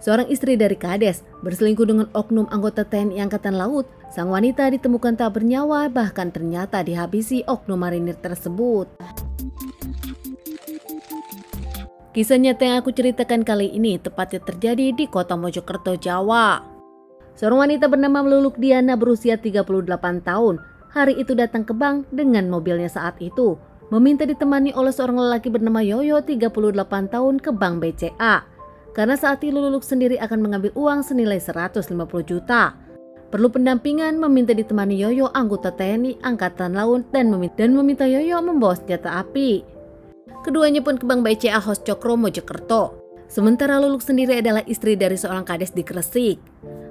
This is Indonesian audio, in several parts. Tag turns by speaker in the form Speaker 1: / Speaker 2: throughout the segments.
Speaker 1: Seorang istri dari Kades berselingkuh dengan oknum anggota TNI Angkatan Laut. Sang wanita ditemukan tak bernyawa, bahkan ternyata dihabisi oknum marinir tersebut. Kisah nyata yang aku ceritakan kali ini tepatnya terjadi di kota Mojokerto, Jawa. Seorang wanita bernama Luluk Diana berusia 38 tahun. Hari itu datang ke bank dengan mobilnya saat itu. Meminta ditemani oleh seorang lelaki bernama Yoyo 38 tahun ke bank BCA. Karena saat itu Luluk sendiri akan mengambil uang senilai 150 juta. Perlu pendampingan, meminta ditemani Yoyo anggota TNI Angkatan Laut dan meminta Yoyo membawa senjata api. Keduanya pun ke bank BCA Hos Cokro Mojokerto. Sementara Luluk sendiri adalah istri dari seorang kades di Gresik.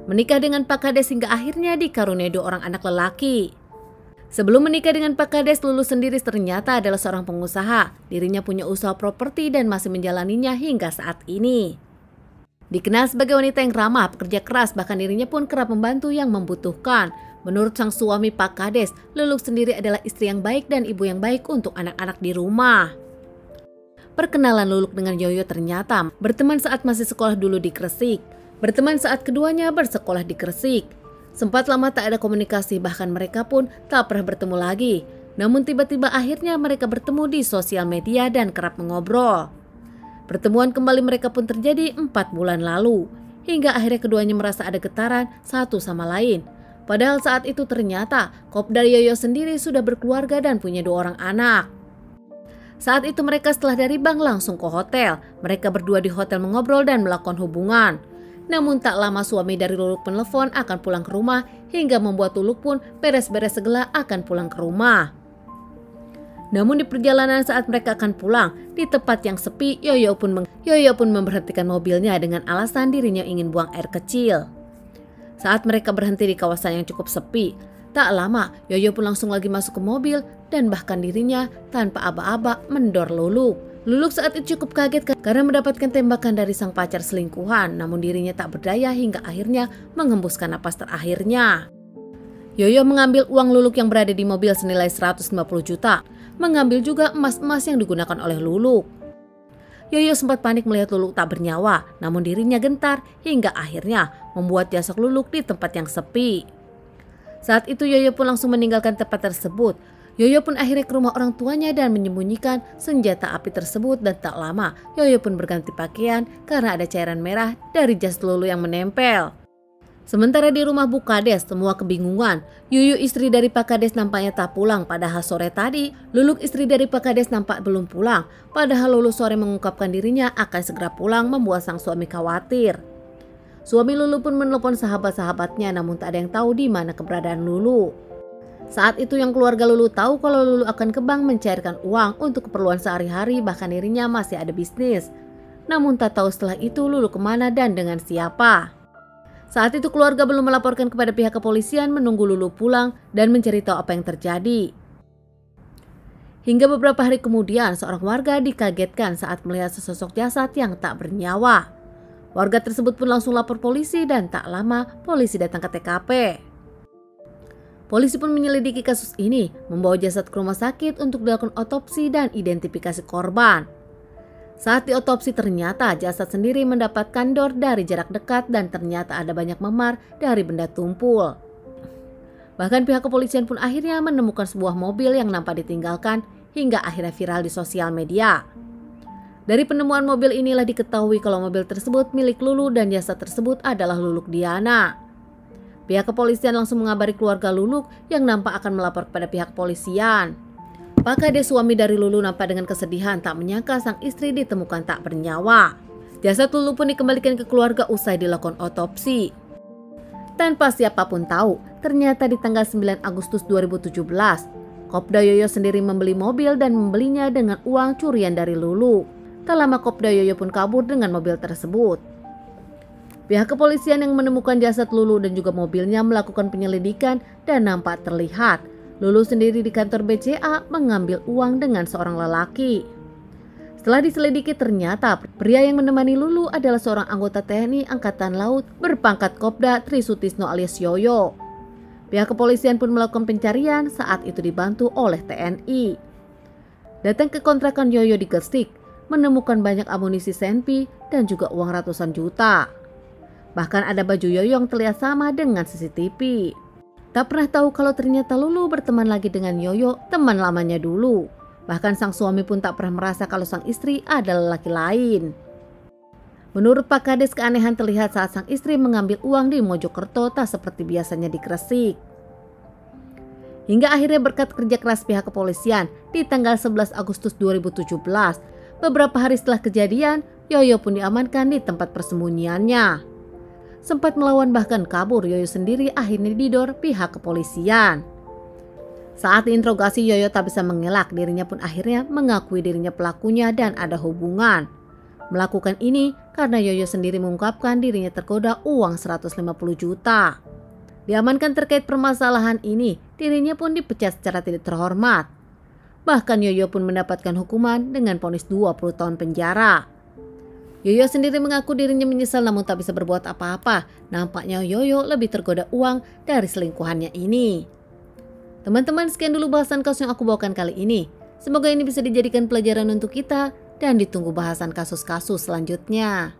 Speaker 1: Menikah dengan Pak Kades hingga akhirnya dikaruniai 2 orang anak lelaki. Sebelum menikah dengan Pak Kades, Luluk sendiri ternyata adalah seorang pengusaha. Dirinya punya usaha properti dan masih menjalaninya hingga saat ini. Dikenal sebagai wanita yang ramah, pekerja keras, bahkan dirinya pun kerap membantu yang membutuhkan. Menurut sang suami Pak Kades, Luluk sendiri adalah istri yang baik dan ibu yang baik untuk anak-anak di rumah. Perkenalan Luluk dengan Yoyo ternyata berteman saat masih sekolah dulu di Gresik. Berteman saat keduanya bersekolah di Gresik. Sempat lama tak ada komunikasi, bahkan mereka pun tak pernah bertemu lagi. Namun tiba-tiba akhirnya mereka bertemu di sosial media dan kerap mengobrol. Pertemuan kembali mereka pun terjadi 4 bulan lalu. Hingga akhirnya keduanya merasa ada getaran satu sama lain. Padahal saat itu ternyata Kopda Yoyo sendiri sudah berkeluarga dan punya 2 orang anak. Saat itu mereka setelah dari bank langsung ke hotel. Mereka berdua di hotel mengobrol dan melakukan hubungan. Namun tak lama suami dari Luluk menelpon akan pulang ke rumah hingga membuat Luluk pun beres-beres segala akan pulang ke rumah. Namun di perjalanan saat mereka akan pulang, di tempat yang sepi, Yoyo pun memberhentikan mobilnya dengan alasan dirinya ingin buang air kecil. Saat mereka berhenti di kawasan yang cukup sepi, tak lama Yoyo pun langsung lagi masuk ke mobil dan bahkan dirinya tanpa aba-aba mendor Luluk. Luluk saat itu cukup kaget karena mendapatkan tembakan dari sang pacar selingkuhan, namun dirinya tak berdaya hingga akhirnya menghembuskan napas terakhirnya. Yoyo mengambil uang Luluk yang berada di mobil senilai 150 juta. Mengambil juga emas-emas yang digunakan oleh Luluk. Yoyo sempat panik melihat Luluk tak bernyawa, namun dirinya gentar hingga akhirnya membuat jasad Luluk di tempat yang sepi. Saat itu Yoyo pun langsung meninggalkan tempat tersebut. Yoyo pun akhirnya ke rumah orang tuanya dan menyembunyikan senjata api tersebut, dan tak lama Yoyo pun berganti pakaian karena ada cairan merah dari jasad Luluk yang menempel. Sementara di rumah Bu Kades semua kebingungan. Yuyu istri dari Pak Kades nampaknya tak pulang, padahal sore tadi Luluk istri dari Pak Kades nampak belum pulang. Padahal Luluk sore mengungkapkan dirinya akan segera pulang, membuat sang suami khawatir. Suami Luluk pun menelpon sahabat-sahabatnya, namun tak ada yang tahu di mana keberadaan Luluk. Saat itu yang keluarga Luluk tahu kalau Luluk akan ke bank mencairkan uang untuk keperluan sehari-hari, bahkan dirinya masih ada bisnis. Namun tak tahu setelah itu Luluk kemana dan dengan siapa. Saat itu keluarga belum melaporkan kepada pihak kepolisian, menunggu Luluk pulang dan mencari tahu apa yang terjadi. Hingga beberapa hari kemudian seorang warga dikagetkan saat melihat sesosok jasad yang tak bernyawa. Warga tersebut pun langsung lapor polisi dan tak lama polisi datang ke TKP. Polisi pun menyelidiki kasus ini, membawa jasad ke rumah sakit untuk dilakukan otopsi dan identifikasi korban. Saat diotopsi ternyata jasad sendiri mendapatkan dor dari jarak dekat dan ternyata ada banyak memar dari benda tumpul. Bahkan pihak kepolisian pun akhirnya menemukan sebuah mobil yang nampak ditinggalkan hingga akhirnya viral di sosial media. Dari penemuan mobil inilah diketahui kalau mobil tersebut milik Luluk dan jasad tersebut adalah Luluk Diana. Pihak kepolisian langsung mengabari keluarga Luluk yang nampak akan melapor kepada pihak kepolisian. Pak Kades suami dari Luluk nampak dengan kesedihan tak menyangka sang istri ditemukan tak bernyawa. Jasad Luluk pun dikembalikan ke keluarga usai dilakukan otopsi. Tanpa siapapun tahu, ternyata di tanggal 9 Agustus 2017, Kopda Yoyo sendiri membeli mobil dan membelinya dengan uang curian dari Luluk. Tak lama Kopda Yoyo pun kabur dengan mobil tersebut. Pihak kepolisian yang menemukan jasad Luluk dan juga mobilnya melakukan penyelidikan dan nampak terlihat Luluk sendiri di kantor BCA mengambil uang dengan seorang lelaki. Setelah diselidiki ternyata pria yang menemani Luluk adalah seorang anggota TNI Angkatan Laut berpangkat Kopda Trisutisno alias Yoyo. Pihak kepolisian pun melakukan pencarian saat itu dibantu oleh TNI. Datang ke kontrakan Yoyo di Gresik, menemukan banyak amunisi senpi dan juga uang ratusan juta. Bahkan ada baju Yoyo yang terlihat sama dengan CCTV. Tak pernah tahu kalau ternyata Lulu berteman lagi dengan Yoyo, teman lamanya dulu. Bahkan sang suami pun tak pernah merasa kalau sang istri adalah laki lain. Menurut Pak Kades, keanehan terlihat saat sang istri mengambil uang di Mojokerto tak seperti biasanya di Gresik. Hingga akhirnya berkat kerja keras pihak kepolisian, di tanggal 11 Agustus 2017, beberapa hari setelah kejadian, Yoyo pun diamankan di tempat persembunyiannya. Sempat melawan bahkan kabur, Yoyo sendiri akhirnya didor pihak kepolisian. Saat diinterogasi, Yoyo tak bisa mengelak, dirinya pun akhirnya mengakui dirinya pelakunya dan ada hubungan. Melakukan ini karena Yoyo sendiri mengungkapkan dirinya tergoda uang 150 juta. Diamankan terkait permasalahan ini, dirinya pun dipecat secara tidak terhormat. Bahkan Yoyo pun mendapatkan hukuman dengan vonis 20 tahun penjara. Yoyo sendiri mengaku dirinya menyesal namun tak bisa berbuat apa-apa. Nampaknya Yoyo lebih tergoda uang dari selingkuhannya ini. Teman-teman, sekian dulu bahasan kasus yang aku bawakan kali ini. Semoga ini bisa dijadikan pelajaran untuk kita dan ditunggu bahasan kasus-kasus selanjutnya.